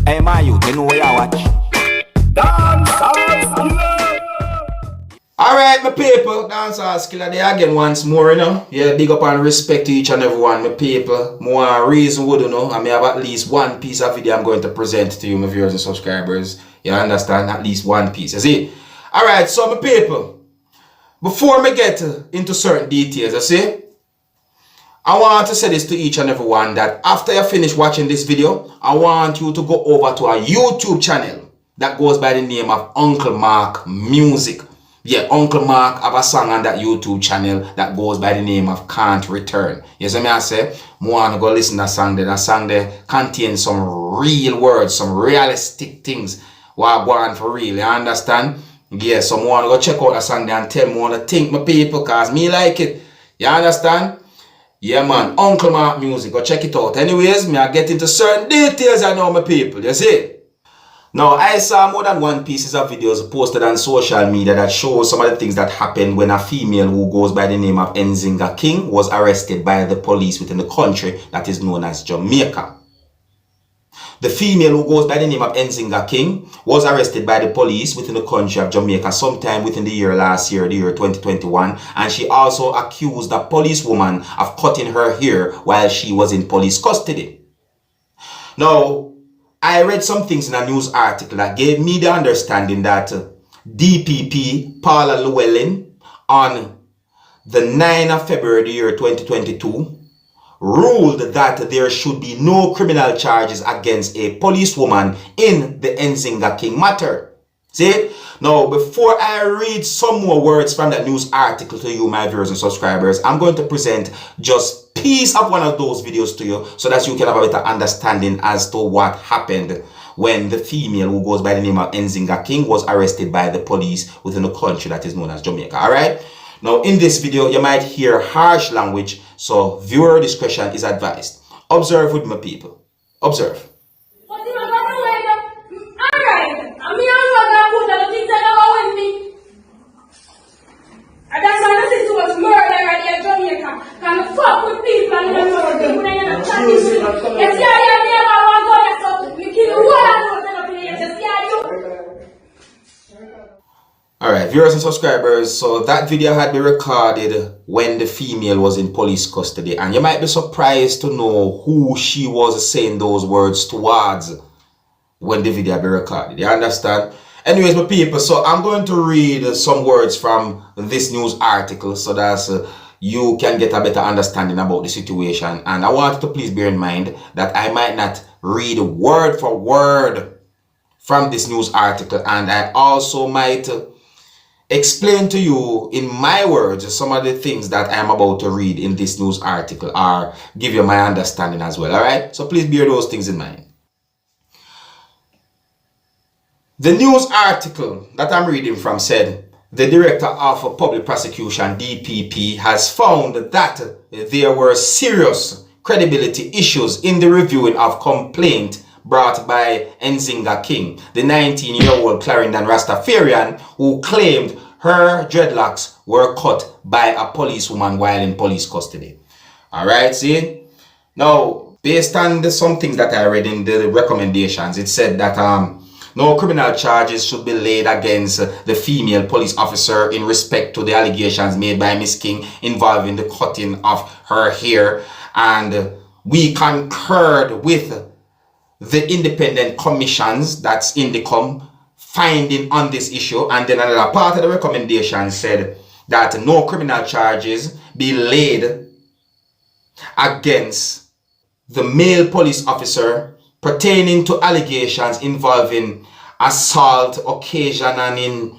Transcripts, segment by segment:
Hey, my youth, you know where you watch? Dancehall skilla. Alright, my people, Dancehall skilla there again once more, you know. Yeah, big up and respect to each and every one, my people. More reason would you know, I may have at least one piece of video I'm going to present to you, my viewers and subscribers. You understand? At least one piece, you see? Alright, so my people, before me get into certain details, you see? I want to say this to each and every one that after you finish watching this video, I want you to go over to a YouTube channel that goes by the name of Uncle Mark Music. Yeah, Uncle Mark have a song on that YouTube channel that goes by the name of Can't Return. You see me I say? I want to go listen to that song there. That song there contains some real words, some realistic things. What go on for real, you understand? Yeah, so I want to go check out that song there and tell me what to think, my people, because me like it. You understand? Yeah, man, Uncle Mark Music, go check it out. Anyways, me I get into certain details I know, my people, you see? Now, I saw more than one pieces of videos posted on social media that shows some of the things that happened when a female who goes by the name of Nzinga King was arrested by the police within the country that is known as Jamaica. The female who goes by the name of Nzinga King was arrested by the police within the country of Jamaica sometime within the year last year, the year 2021, and she also accused a policewoman of cutting her hair while she was in police custody. Now, I read some things in a news article that gave me the understanding that DPP Paula Llewellyn on the 9th of February, the year 2022, ruled that there should be no criminal charges against a policewoman in the Nzinga King matter. See? Now, before I read some more words from that news article to you, my viewers and subscribers, I'm going to present just a piece of one of those videos to you so that you can have a better understanding as to what happened when the female who goes by the name of Nzinga King was arrested by the police within the country that is known as Jamaica. Alright? Now, in this video, you might hear harsh language, so viewer discretion is advised. Observe with me, people. Observe. Alright, viewers and subscribers, so that video had been recorded when the female was in police custody, and you might be surprised to know who she was saying those words towards when the video had been recorded. You understand? Anyways, my people, so I'm going to read some words from this news article so that you can get a better understanding about the situation. And I want you to please bear in mind that I might not read word for word from this news article, and I also might explain to you in my words some of the things that I'm about to read in this news article, or give you my understanding as well. Alright, so please bear those things in mind. The news article that I'm reading from said the Director of Public Prosecution, DPP, has found that there were serious credibility issues in the reviewing of complaint brought by Nzinga King, the 19-year-old Clarendon Rastafarian who claimed her dreadlocks were cut by a policewoman while in police custody. Alright, see? Now, based on some things that I read in the recommendations, it said that no criminal charges should be laid against the female police officer in respect to the allegations made by Miss King involving the cutting of her hair, and we concurred with the independent commissions, that's INDECOM, finding on this issue. And then another part of the recommendation said that no criminal charges be laid against the male police officer pertaining to allegations involving assault, occasion, and in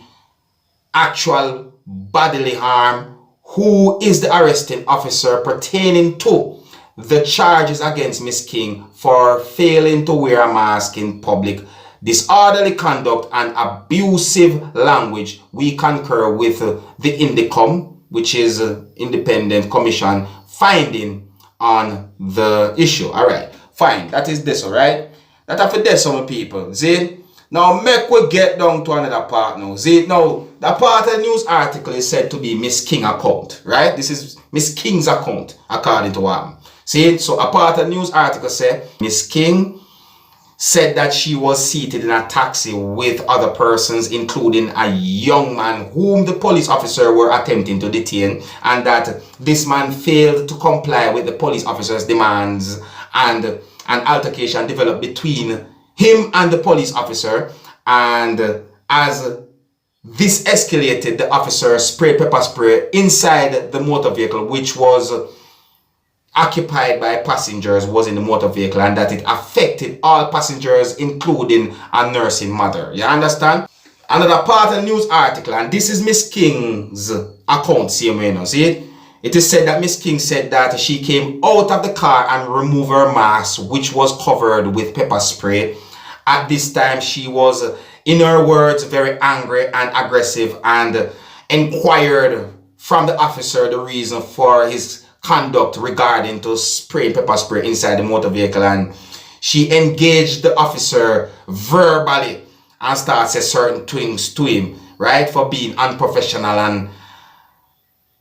actual bodily harm, who is the arresting officer pertaining to the charges against Miss King for failing to wear a mask in public, disorderly conduct, and abusive language. We concur with the INDECOM, which is Independent Commission, finding on the issue. Alright, fine, that is this, alright? That after this, some people, see? Now, make we get down to another part now. See, now, that part of the news article is said to be Miss King account, right? This is Miss King's account, according to what. See, so a part of the news article say Miss King said that she was seated in a taxi with other persons, including a young man whom the police officer were attempting to detain, and that this man failed to comply with the police officer's demands, and an altercation developed between him and the police officer. And as this escalated, the officer sprayed pepper spray inside the motor vehicle, which was occupied by passengers, was in the motor vehicle, and that it affected all passengers, including a nursing mother. You understand? Another part of the news article, and this is Miss King's account, same way, you see it? It is said that Miss King said that she came out of the car and removed her mask, which was covered with pepper spray. At this time, she was, in her words, very angry and aggressive, and inquired from the officer the reason for his conduct regarding to spraying pepper spray inside the motor vehicle. And she engaged the officer verbally and started saying certain things to him, right, for being unprofessional and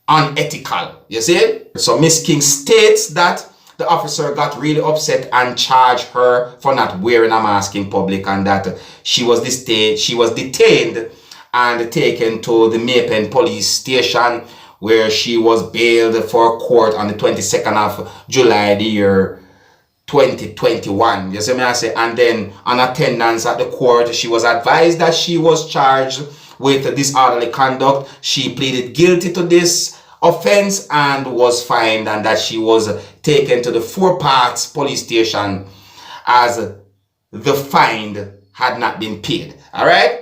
unethical. You see? So Miss King states that the officer got really upset and charged her for not wearing a mask in public, and that she was detained and taken to the Maypen police station, where she was bailed for court on the 22nd of July, the year 2021. You see me I say? And then on attendance at the court, she was advised that she was charged with disorderly conduct. She pleaded guilty to this offense and was fined, and that she was taken to the Four Parts police station as the fine had not been paid. All right?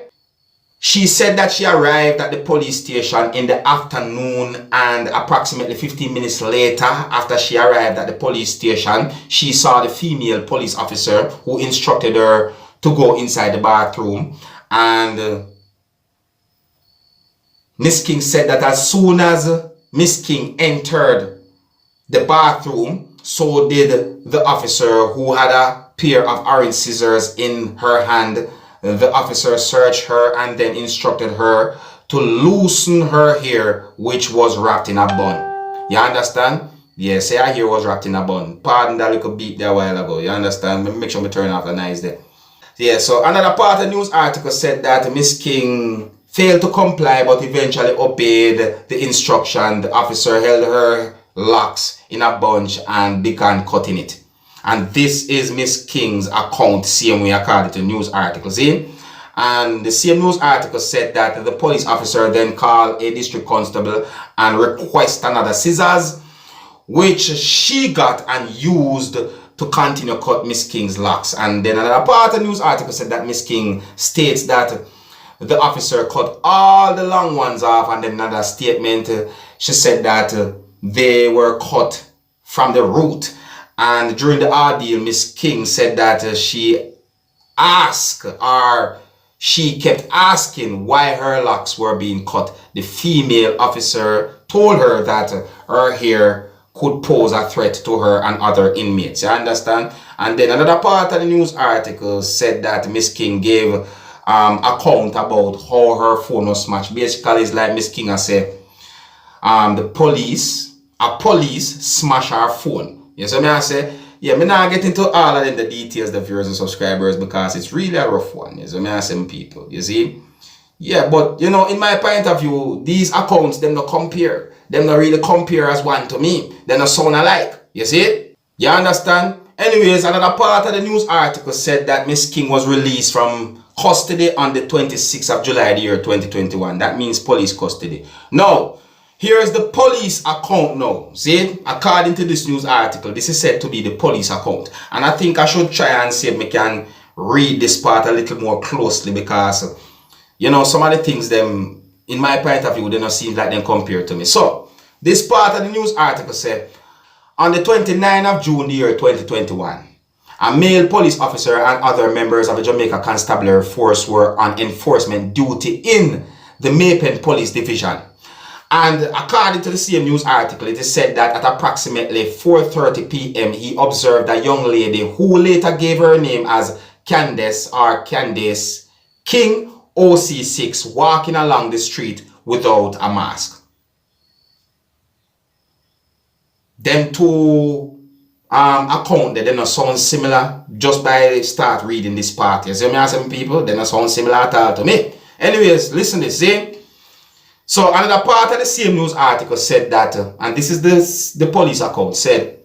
She said that she arrived at the police station in the afternoon, and approximately 15 minutes later, after she arrived at the police station, she saw the female police officer who instructed her to go inside the bathroom. And Miss King said that as soon as Miss King entered the bathroom, so did the officer, who had a pair of orange scissors in her hand. The officer searched her and then instructed her to loosen her hair, which was wrapped in a bun. You understand? Yes, her hair was wrapped in a bun. Pardon that little beat there a while ago. You understand? Make sure me turn off the noise there. Yeah, so another part of the news article said that Miss King failed to comply but eventually obeyed the instruction. The officer held her locks in a bunch and began cutting it. And this is Miss King's account, same way according to news articles. See? And the same news article said that the police officer then called a district constable and requested another scissors, which she got and used to continue cut Miss King's locks. And then another part of the news article said that Miss King states that the officer cut all the long ones off, and then another statement, she said that they were cut from the root. And during the ordeal, Miss King said that she kept asking why her locks were being cut. The female officer told her that her hair could pose a threat to her and other inmates. You understand? And then another part of the news article said that Miss King gave account about how her phone was smashed. Basically, it's like Miss King has said, a police smashed her phone. You see me I say, yeah, me not get into all of the details, the viewers and subscribers, because it's really a rough one. You see me I say, people, you see? Yeah, but you know, in my point of view, these accounts, them not compare. Them not really compare as one to me. They not sound alike. You see? You understand? Anyways, another part of the news article said that Miss King was released from custody on the 26th of July, the year 2021. That means police custody. Now, here is the police account now. See, according to this news article, this is said to be the police account. And I think I should try and see if I can read this part a little more closely, because, you know, some of the things, them, in my point of view, they don't seem like them compared to me. So, this part of the news article said, on the 29th of June, the year 2021, a male police officer and other members of the Jamaica Constabulary Force were on enforcement duty in the Maypen Police Division. And according to the same news article, it is said that at approximately 4:30 p.m. he observed a young lady who later gave her name as Candace King OC6 walking along the street without a mask. Them two account that they not sound similar just by start reading this part. You see me asking people, they not sound similar at all to me. Anyways, listen to this, see? So another part of the same news article said that, and this is the police account, said,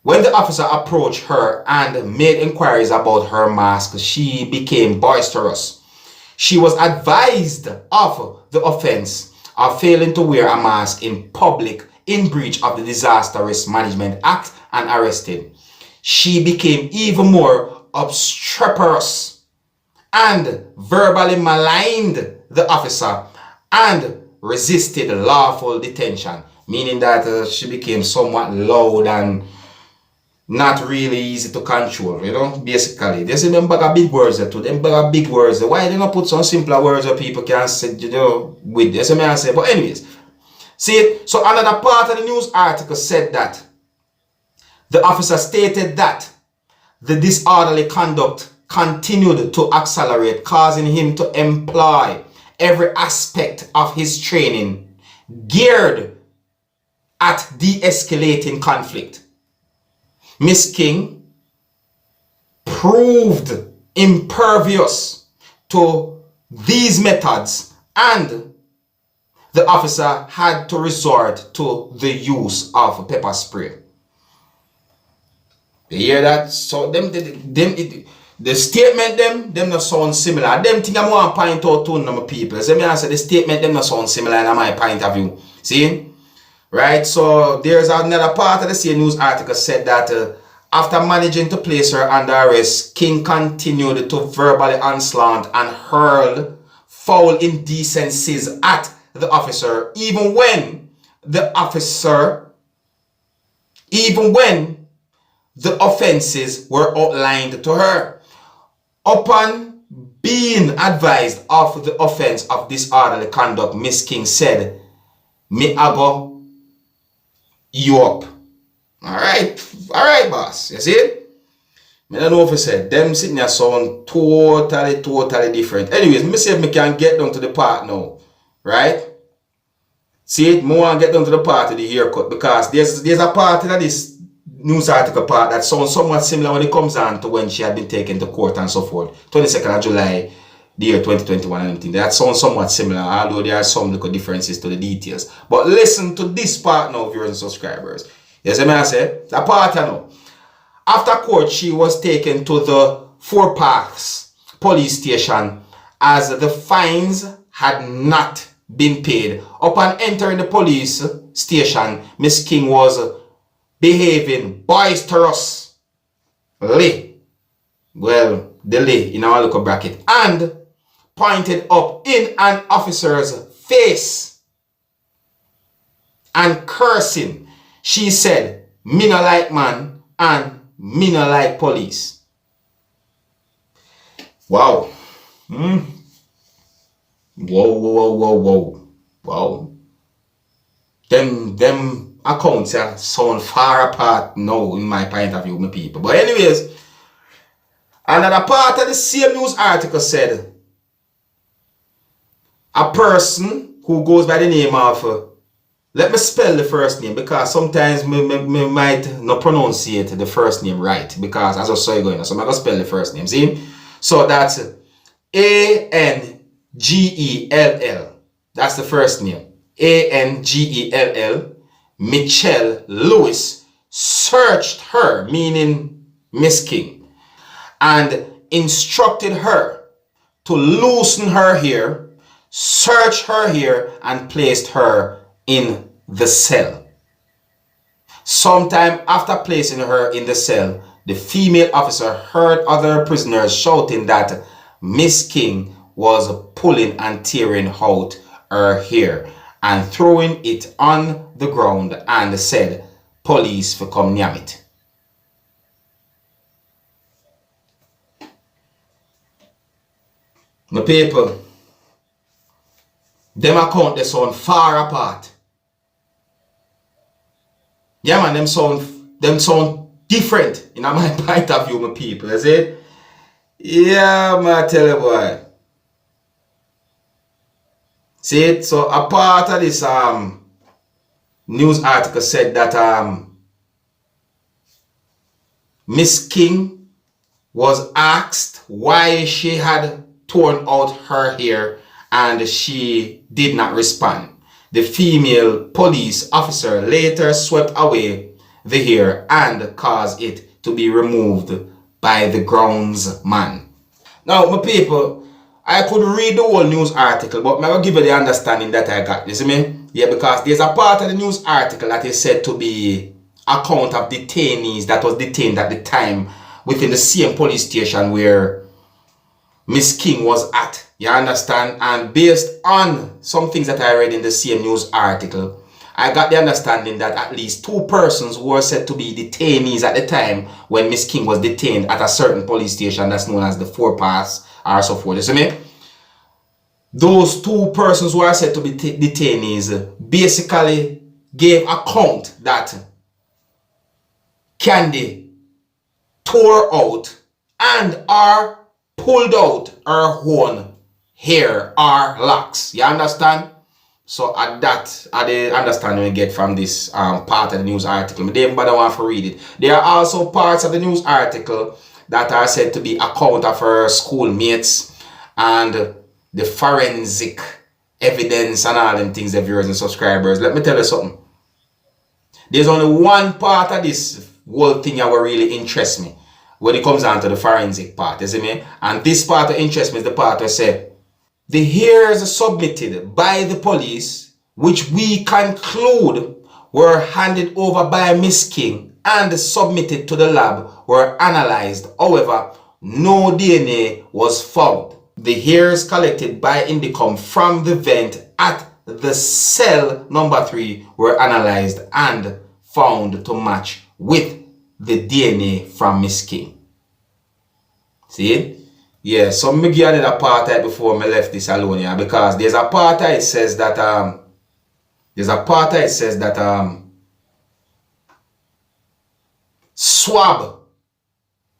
when the officer approached her and made inquiries about her mask, she became boisterous. She was advised of the offense of failing to wear a mask in public in breach of the Disaster Risk Management Act and arrested. She became even more obstreperous and verbally maligned the officer and resisted lawful detention, meaning that she became somewhat loud and not really easy to control, you know, basically. They say them big words too, them big words. Why they not put some simpler words that people can say, you know, with this? I say, but anyways, see, so another part of the news article said that the officer stated that the disorderly conduct continued to accelerate, causing him to employ every aspect of his training geared at de-escalating conflict. Miss King proved impervious to these methods and the officer had to resort to the use of pepper spray. You hear that? So the statement them not sound similar. Them thing I want to point out to my people. So me answer the statement them not sound similar in my point of view. See? Right? So there's another part of the same news article said that after managing to place her under arrest, King continued to verbally onslaught and hurl foul indecencies at the officer, even when the offenses were outlined to her. Upon being advised of the offense of disorderly conduct, Miss King said, "Me ago you up." Alright, boss. You see it? I don't know if I said them sitting there sound totally different. Anyways, let me see if I can get down to the part now. Right? See it? More and get down to the part of the haircut because there's a part of this news article part that sounds somewhat similar when it comes on to when she had been taken to court and so forth. 22nd of July, the year 2021 and everything. That sounds somewhat similar, although there are some little differences to the details. But listen to this part now, viewers and subscribers. Yes, I say, the part I know. After court, she was taken to the Four Paths police station as the fines had not been paid. Upon entering the police station, Miss King was behaving boisterously. Well, the lay in our little bracket. And pointed up in an officer's face and cursing. She said, "Me no like man and me no like police." Wow. Wow. Them accounts sound far apart now in my point of view, my people. But anyways, another part of the same news article said, a person who goes by the name of let me spell the first name because sometimes me might not pronunciate the first name right because as I saw you going, so I'm going to spell the first name. See? So that's Angell. That's the first name. Angell. Michelle Lewis searched her, meaning Miss King, and instructed her to loosen her hair, search her hair, and placed her in the cell. Sometime after placing her in the cell, the female officer heard other prisoners shouting that Miss King was pulling and tearing out her hair and throwing it on the ground and said, "Police for come near it." My people, them account they sound far apart. Yeah man, them sound different in my point of view, my people. You see? Yeah, man, I tell you boy. See it? So a part of this news article said that Miss King was asked why she had torn out her hair and she did not respond. The female police officer later swept away the hair and caused it to be removed by the groundsman. Now, my people, I could read the whole news article, but I'm going to give you the understanding that I got. You see me? Yeah, because there's a part of the news article that is said to be account of detainees that was detained at the time within the same police station where Miss King was at. You understand? And based on some things that I read in the same news article, I got the understanding that at least 2 persons were said to be detainees at the time when Miss King was detained at a certain police station that's known as the 4 Pass or so forth. You see me? Those 2 persons who are said to be detainees basically gave account that Candy tore out and are pulled out her own hair or locks. You understand? So at that, I the understanding we get from this part of the news article. But they don't want to read it. There are also parts of the news article that are said to be account of her schoolmates and the forensic evidence and all them things, the viewers and subscribers. Let me tell you something. There's only one part of this whole thing that will really interest me when it comes down to the forensic part, you see me? And this part that interests me is the part where say the hairs submitted by the police, which we conclude were handed over by Miss King and submitted to the lab, were analyzed. However, no DNA was found. The hairs collected by Indicom from the vent at the cell number 3 were analyzed and found to match with the DNA from Miss King. See? Yeah, so me give another part right before I left this alone here, because there's a part that it says that swab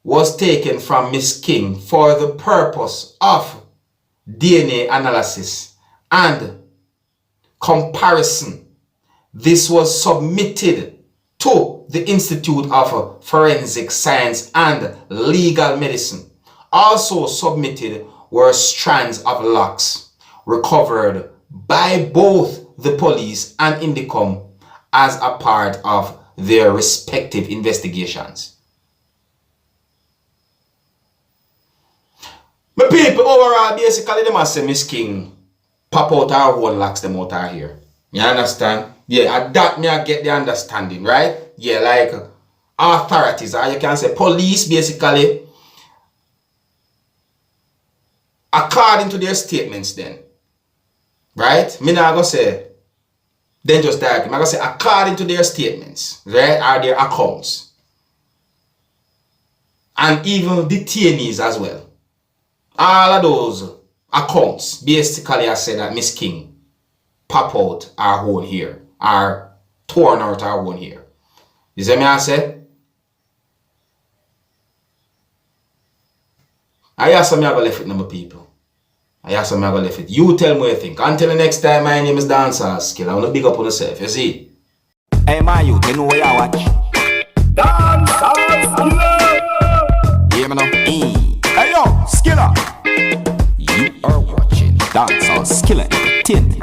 was taken from Miss King for the purpose of DNA analysis and comparison. This was submitted to the Institute of Forensic Science and Legal Medicine. Also submitted were strands of locks recovered by both the police and Indicom as a part of their respective investigations. My people, overall, basically, they must say Miss King pop out her own locks them out her here. You understand? Yeah, at that me I get the understanding, right? Yeah, like authorities, or you can say police, basically, according to their statements then, right? Me not gonna say, then just directly, I'm gonna say according to their statements, right, are their accounts. And even detainees as well. All of those accounts, basically I say that Miss King pop out our own hair, are torn out our own hair. You see me I say? I ask some go left it, number people. I ask some go left it. You tell me what you think. Until the next time, my name is Dancehall Skilla. I want to big up on yourself, you see? Hey, my youth, you know where you watch? Dancehall Skilla! Hear me now? Hey, yo, Skilla! You are watching Dancehall Skilla Entertainment.